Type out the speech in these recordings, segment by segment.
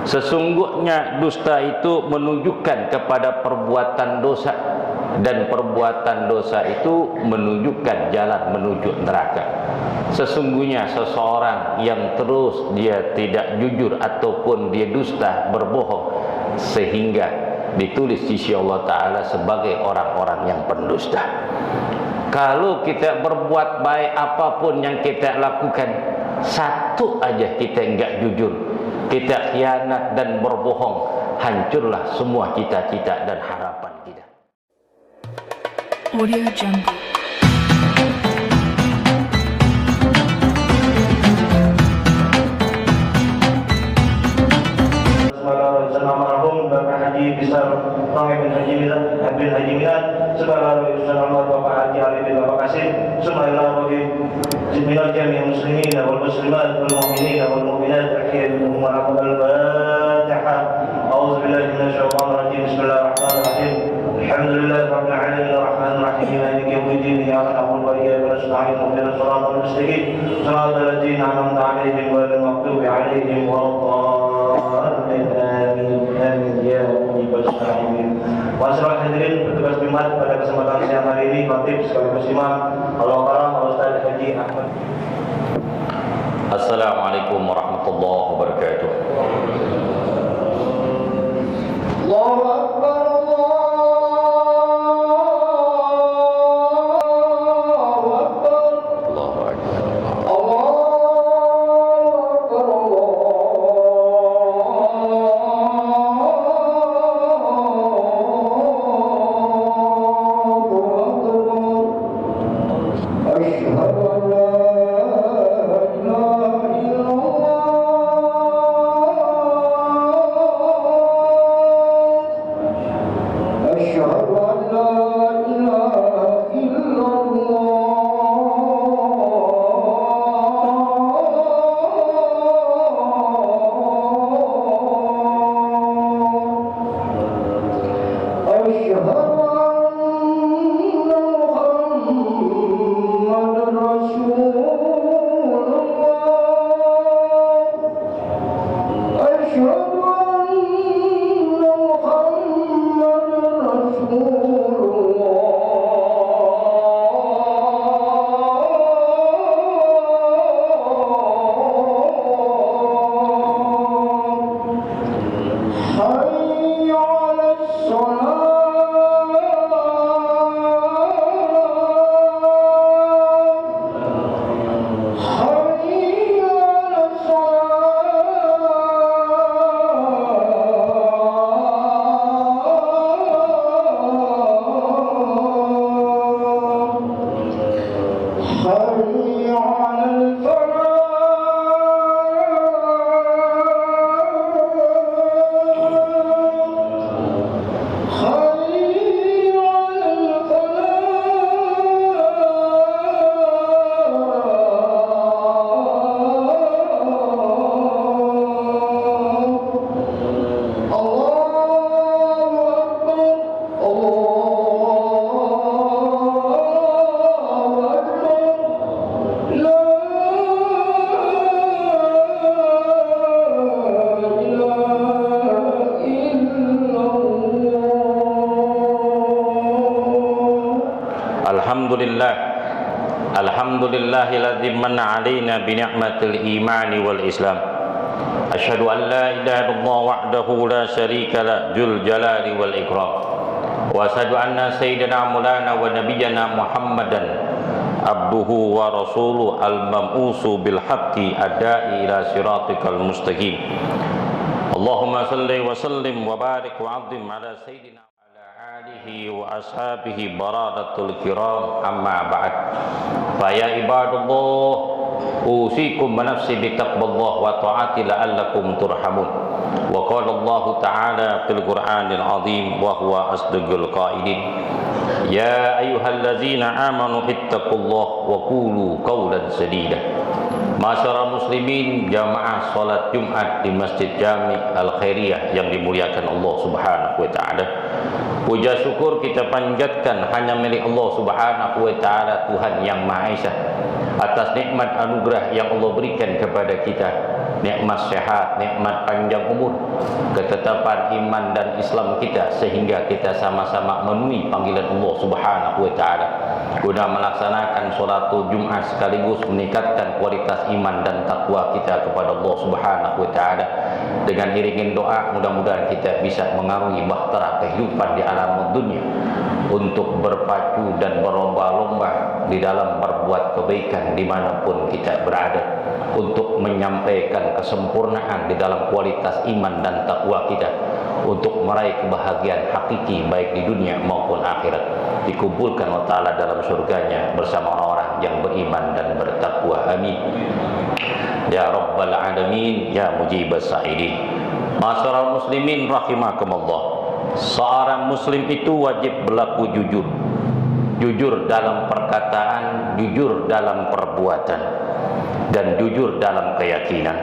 Sesungguhnya dusta itu menunjukkan kepada perbuatan dosa, dan perbuatan dosa itu menunjukkan jalan menuju neraka. Sesungguhnya seseorang yang terus dia tidak jujur ataupun dia dusta, berbohong, sehingga ditulis di sisi Allah Ta'ala sebagai orang-orang yang pendusta. Kalau kita berbuat baik apapun yang kita lakukan, satu aja kita enggak jujur, kita khianat dan berbohong, hancurlah semua cita-cita dan harapan kita. Audio Jungle. Almarhum Bapak Haji Besar Rangga bin Haji Minat, sebagai urusan almarhum Bapak Haji Ali bin Bapak Kasim, semuanya bagi minal jami'il muslimin wal muslimat wal mu'minin wal mu'minat akhirahum al-Fatihah. A'udzu billahi minasy syaithanir rajim. Bismillahirrahmanirrahim. Alhamdulillahi rabbil alamin arrahmanir rahim maliki yaumiddin iyyaka na'budu wa iyyaka nasta'in ihdinas siratal mustaqim siratal ladzina an'amta 'alaihim ghairil maghdubi 'alaihim waladdallin. Amin ya rabbal alamin. Wassalamualaikum hadirin petugas Jumat pada kesempatan siang hari ini, khatib sekaligus imam Al-Karam Ustaz Haji Ahmad. Assalamualaikum warahmatullahi wabarakatuh. Allahu Akbar. Alhamdulillahilladzi manna 'alaina bi ni'matil imani wal islam. Asyhadu an la ilaha illallah wahdahu la syarika la dzul jalali wal ikram. Wa asyhadu anna sayyidina maulana wa nabiyyana Muhammadan abduhu wa rasuluhu al-mam'usu bil haqqi adai ila siratikal mustaqim. Allahumma salli wa sallim wa barik wa 'azzim ala sayyidina alihi wa ashabihi baradatul kiram, amma ba'd. Fa ya ibadallah, usikum wa nafsi bi taqwallah wa ta'ati la'allakum turhamun. Wa qala Allah ta'ala fil Qur'anil 'azim wa huwa asdaqul qailin. Ya ayyuhallazina amanu ittaqullaha wa qulu qawlan sadida. Masyarakat muslimin, jamaah salat Jumat di Masjid Jami' Al-Khairiyah yang dimuliakan Allah Subhanahu wa taala. Puja syukur kita panjatkan hanya milik Allah Subhanahu wa taala, Tuhan yang Maha Esa, atas nikmat anugerah yang Allah berikan kepada kita. nikmat sehat, nikmat panjang umur, ketetapan iman dan Islam kita, sehingga kita sama-sama memenuhi panggilan Allah Subhanahu wa taala guna melaksanakan sholatul Jumat sekaligus meningkatkan kualitas iman dan takwa kita kepada Allah Subhanahu wa taala. Dengan iringin doa, mudah-mudahan kita bisa mengarungi bahtera kehidupan di alam dunia untuk berpacu dan berlomba-lomba di dalam berbuat kebaikan dimanapun kita berada, untuk menyampaikan kesempurnaan di dalam kualitas iman dan takwa kita, untuk meraih kebahagiaan hakiki baik di dunia maupun akhirat, dikumpulkan Allah Ta'ala dalam surganya bersama orang-orang yang beriman dan bertakwa. Amin ya Rabbal Alamin ya Mujibas Sa'idin. Masyarul muslimin rahimakumullah, seorang muslim itu wajib berlaku jujur. Jujur dalam perkataan, jujur dalam perbuatan, dan jujur dalam keyakinan.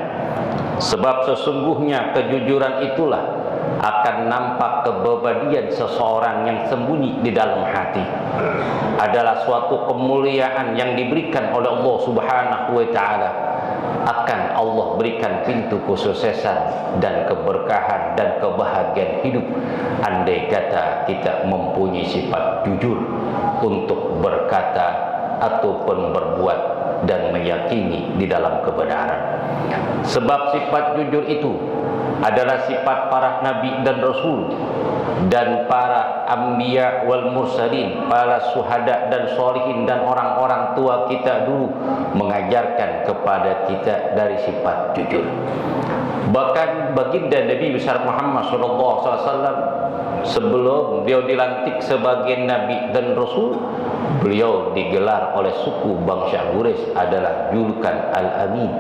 Sebab sesungguhnya kejujuran itulah akan nampak kepribadian seseorang yang sembunyi di dalam hati. Adalah suatu kemuliaan yang diberikan oleh Allah Subhanahu wa taala. Akan Allah berikan pintu kesuksesan dan keberkahan dan kebahagiaan hidup andai kata kita mempunyai sifat jujur untuk berkata ataupun berbuat dan meyakini di dalam kebenaran. Sebab sifat jujur itu adalah sifat para nabi dan rasul dan para anbiya wal mursalin, para syuhada dan sholihin dan orang-orang tua kita dulu mengajarkan kepada kita dari sifat jujur. Bahkan baginda Nabi besar Muhammad SAW sebelum beliau dilantik sebagai nabi dan rasul, beliau digelar oleh suku bangsa Quraisy adalah julukan Al-Amin,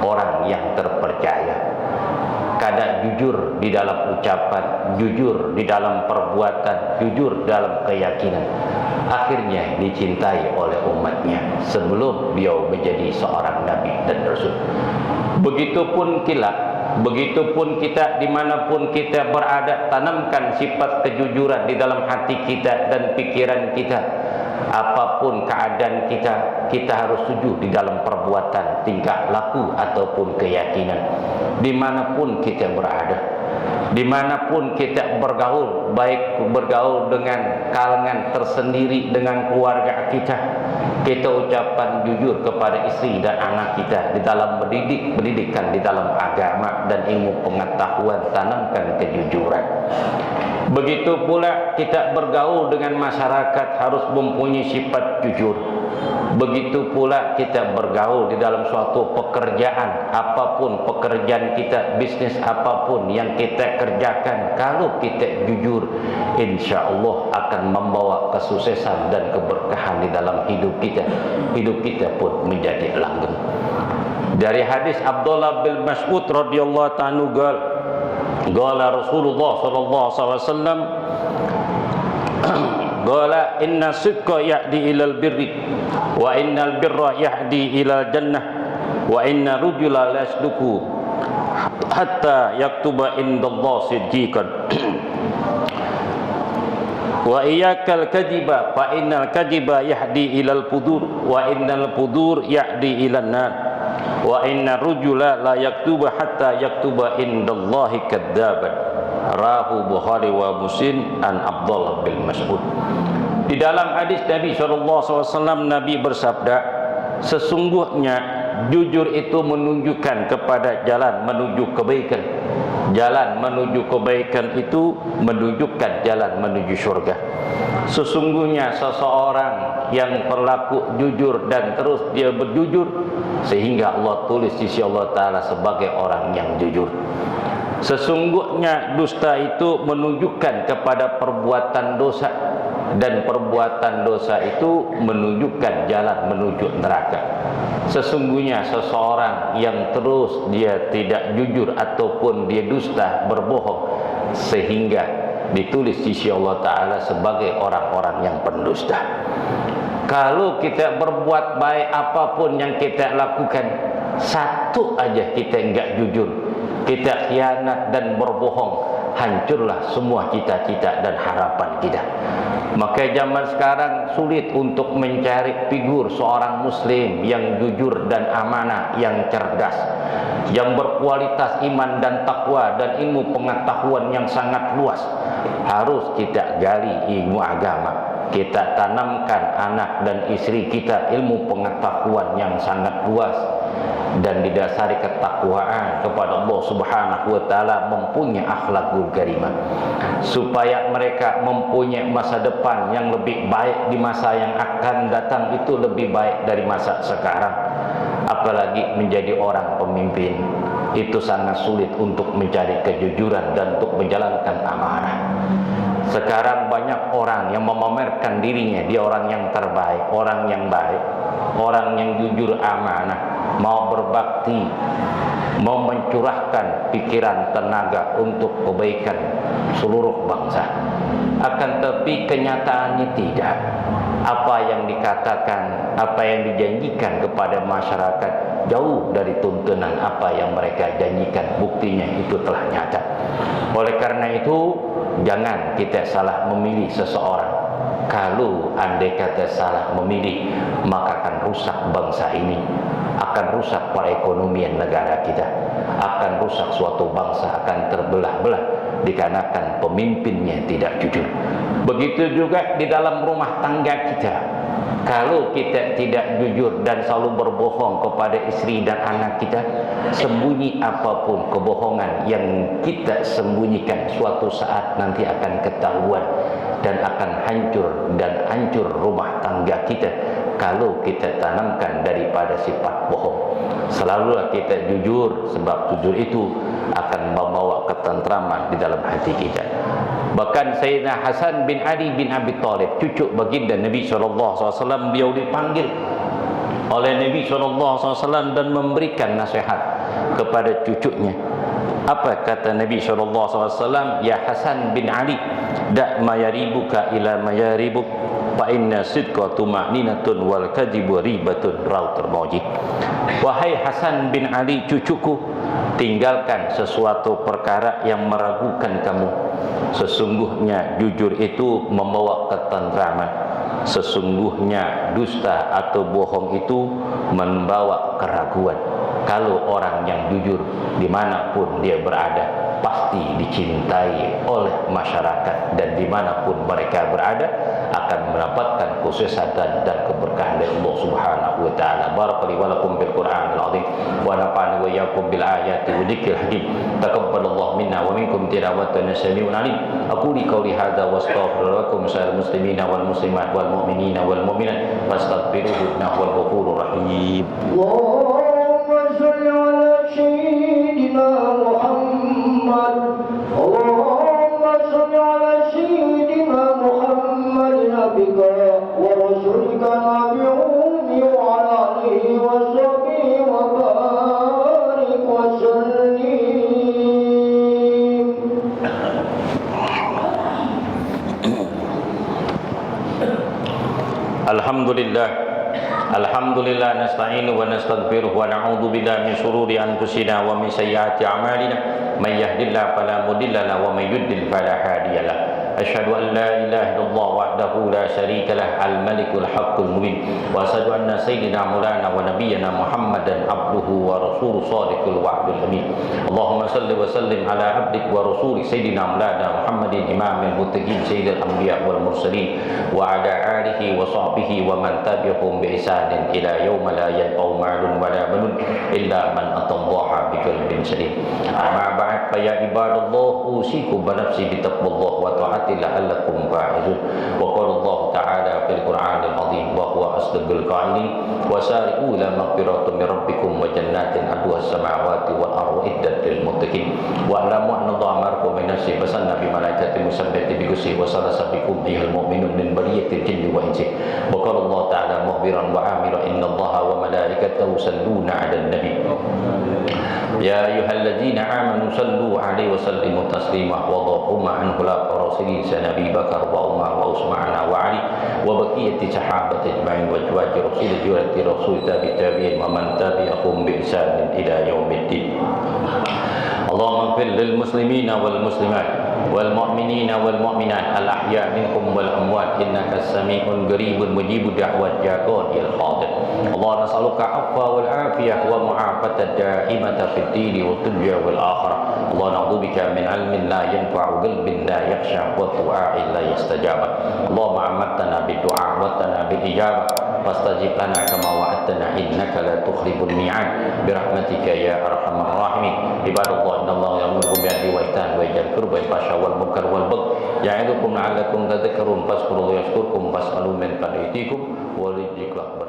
orang yang terpercaya. Kadang jujur di dalam ucapan, jujur di dalam perbuatan, jujur dalam keyakinan. Akhirnya dicintai oleh umatnya sebelum beliau menjadi seorang nabi dan rasul. Begitupun kita dimanapun kita berada, tanamkan sifat kejujuran di dalam hati kita dan pikiran kita. Apapun keadaan kita, kita harus jujur di dalam perbuatan, tingkah laku ataupun keyakinan. Dimanapun kita berada, dimanapun kita bergaul, baik bergaul dengan kalangan tersendiri, dengan keluarga kita, kita ucapkan jujur kepada istri dan anak kita. Di dalam pendidikan, di dalam agama dan ilmu pengetahuan, tanamkan kejujuran. Begitu pula kita bergaul dengan masyarakat harus mempunyai sifat jujur. Begitu pula kita bergaul di dalam suatu pekerjaan, apapun pekerjaan kita, bisnis apapun yang kita kerjakan, kalau kita jujur, insya Allah akan membawa kesuksesan dan keberkahan di dalam hidup kita. Hidup kita pun menjadi langgeng. Dari hadis Abdullah bin Mas'ud radhiyallahu ta'ala qala Rasulullah sallallahu alaihi wasallam qala inna sidqa yahdi ilal birri wa innal birra yahdi ilal jannah wa inna rajula la yasduqu hatta yaktuba indallahi siddiqan wa iyyakal kadhiba fa innal kadhiba yahdi ilal fudur wa innal fudur yahdi ilan nar wa inna rajula la yaktuba hatta yaktuba indallahi kadzaban. Rahu Bukhari wa Muslim an Abdullah bin Mas'ud. Di dalam hadis Nabi SAW, Nabi bersabda, sesungguhnya jujur itu menunjukkan kepada jalan menuju kebaikan. Jalan menuju kebaikan itu menunjukkan jalan menuju surga. Sesungguhnya seseorang yang berlaku jujur dan terus dia berjujur, sehingga Allah tulis di sisi Allah Ta'ala sebagai orang yang jujur. Sesungguhnya dusta itu menunjukkan kepada perbuatan dosa, dan perbuatan dosa itu menunjukkan jalan menuju neraka. Sesungguhnya seseorang yang terus dia tidak jujur ataupun dia dusta, berbohong, sehingga ditulis di sisi Allah Ta'ala sebagai orang-orang yang pendusta. Kalau kita berbuat baik apapun yang kita lakukan, satu aja kita enggak jujur, kita khianat dan berbohong, hancurlah semua cita-cita dan harapan kita. Maka zaman sekarang sulit untuk mencari figur seorang muslim yang jujur dan amanah, yang cerdas. yang berkualitas iman dan takwa dan ilmu pengetahuan yang sangat luas. Harus kita gali ilmu agama, kita tanamkan anak dan istri kita ilmu pengetahuan yang sangat luas dan didasari ketakwaan kepada Allah Subhanahu wa taala, mempunyai akhlakul karimah, supaya mereka mempunyai masa depan yang lebih baik di masa yang akan datang, itu lebih baik dari masa sekarang. Apalagi menjadi orang pemimpin, itu sangat sulit untuk mencari kejujuran dan untuk menjalankan amanah. Sekarang banyak orang yang memamerkan dirinya dia orang yang terbaik, orang yang baik, orang yang jujur amanah, mau berbakti, mau mencurahkan pikiran tenaga untuk kebaikan seluruh bangsa. Akan tetapi kenyataannya tidak. Apa yang dikatakan, apa yang dijanjikan kepada masyarakat jauh dari tuntunan apa yang mereka janjikan. Buktinya itu telah nyata. Oleh karena itu, jangan kita salah memilih seseorang. Kalau andai kata salah memilih, maka akan rusak bangsa ini, akan rusak perekonomian negara kita, akan rusak suatu bangsa, akan terbelah-belah dikarenakan pemimpinnya tidak jujur. Begitu juga di dalam rumah tangga kita. Kalau kita tidak jujur dan selalu berbohong kepada istri dan anak kita, sembunyi apapun kebohongan yang kita sembunyikan, suatu saat nanti akan ketahuan dan akan hancur rumah tangga kita. Kalau kita tanamkan daripada sifat bohong, selalulah kita jujur, sebab jujur itu akan membawa ketentraman di dalam hati kita. Bahkan Sayyidina Hasan bin Ali bin Abi Thalib, cucu baginda Nabi SAW, beliau dipanggil oleh Nabi SAW dan memberikan nasihat kepada cucunya. Apa kata Nabi SAW? Ya Hasan bin Ali, da' ma yaribuka ila ma yaribuk, fa inna sidqa tuma'ninatun wal kadhibu ribatun, rawi Tirmidzi. Wahai Hasan bin Ali, cucuku, tinggalkan sesuatu perkara yang meragukan kamu. Sesungguhnya jujur itu membawa ketentraman. Sesungguhnya dusta atau bohong itu membawa keraguan. Kalau orang yang jujur dimanapun dia berada, pasti dicintai oleh masyarakat, dan dimanapun mereka berada akan mendapatkan kesesatan dan keberkahan dari Allah Subhanahu wa taala. Barakallahu wa lakum bil Qur'anil azim wa nafa'ani wa iyyakum bil ayati wa dzikril hakim. Taqabbalallahu minna wa minkum tilawatan sami'un alim. Aqulu qouli hadza wa astaghfirullakum sa'il muslimina wal muslimat wal mu'minina wal mu'minat fastaghfiruhu innahu huwal ghafurur rahim. Allahumma shalli ala sayyidina Muhammad. Allahumma shalli ala sayyidina Muhammad nabiyika wa rasulika nabiyyi wa ala alihi wa sahbihi wa barik wa sallim. Alhamdulillah nasta'inu wa nastaghfiruh wa na'udzu billahi min shururi anfusina wa min sayyiati a'malina. May yahdihillahu fala mudilla lahu wa may yudlil fala hadiya lahu. Asyhadu an la ilaha illallah wahdahu la syarika lah, al-malikul haqqul mubin, wa asyhadu anna sayyidina maulana wa nabiyyana Muhammadan abduhu wa rasuluhu shadiqul wa'dul amin. Allahumma salli wa sallim ala abdik wa rasuli sayyidina maulana Muhammadin imamil muttaqin sayyidil anbiya wal mursalin wa ala alihi wa sahbihi wa man tabi'ahum bi ihsanin ila yauma la yanfa'u malun wa la banun illa man atallaha bi qalbin salim. Amma ba'd, fa ya ibadallah, usikum bi nafsi bi taqwallah wa ta'ati la'allakum fa'izun. Wa qala Allah ta'ala fil Qur'anil azim wa huwa asdaqul qa'ilin wa sari'u ila maghfiratin min rabbikum wa jannatin 'arduha as-samawati wal ardu iddat lil muttaqin. Wa alamu anna Allah amarakum bi nafsi fasanna bi malaikati musabbihati bi qudsi wa salasa bikum ayyuhal mu'minun min bariyatil jinni wa insi. Wa qala Allah ta'ala mukhbiran wa amira inna Allaha wa malaikatahu yusalluna 'alan nabi. Ya ayyuhalladzina amanu sallu 'alaihi wa sallimu taslima. Wa dhahuma an khulafa rasulin Nabi Bakar wa Umar wa Utsman wa Ali wa baqiyati sahabati ajma'in wa azwaji rasulillah rasul tabi'in wa man tabi'ahum bi ihsan ila yaumiddin. اللهم اغفر للمسلمين والمسلمات والمؤمنين والمؤمنات الأحياء منهم والأموات إنك السميع قريب مجيب دعوات يا قاضي الحاضر اللهم نسألك العفو والعافية ومعافاة الدائمة في الدين والدنيا والآخرة اللهم نعوذ بك من علم لا ينفع قلب لا يخشع ودعاء لا يستجاب اللهم أمتنا بالدعاء واتنا بالإجابة فاستجب لنا كما وعدتنا إنك لا تخلف الميعاد برحمتك يا أرحم الراحمين عباد الله إن الله يأمركم بالعدل والإحسان وإيتاء ذي القربى والفحشاء والمنكر والبغي يعظكم لعلكم تذكرون فاذكروا الله يذكركم واسألوا من فضله يأتيكم ولذكر أكبر.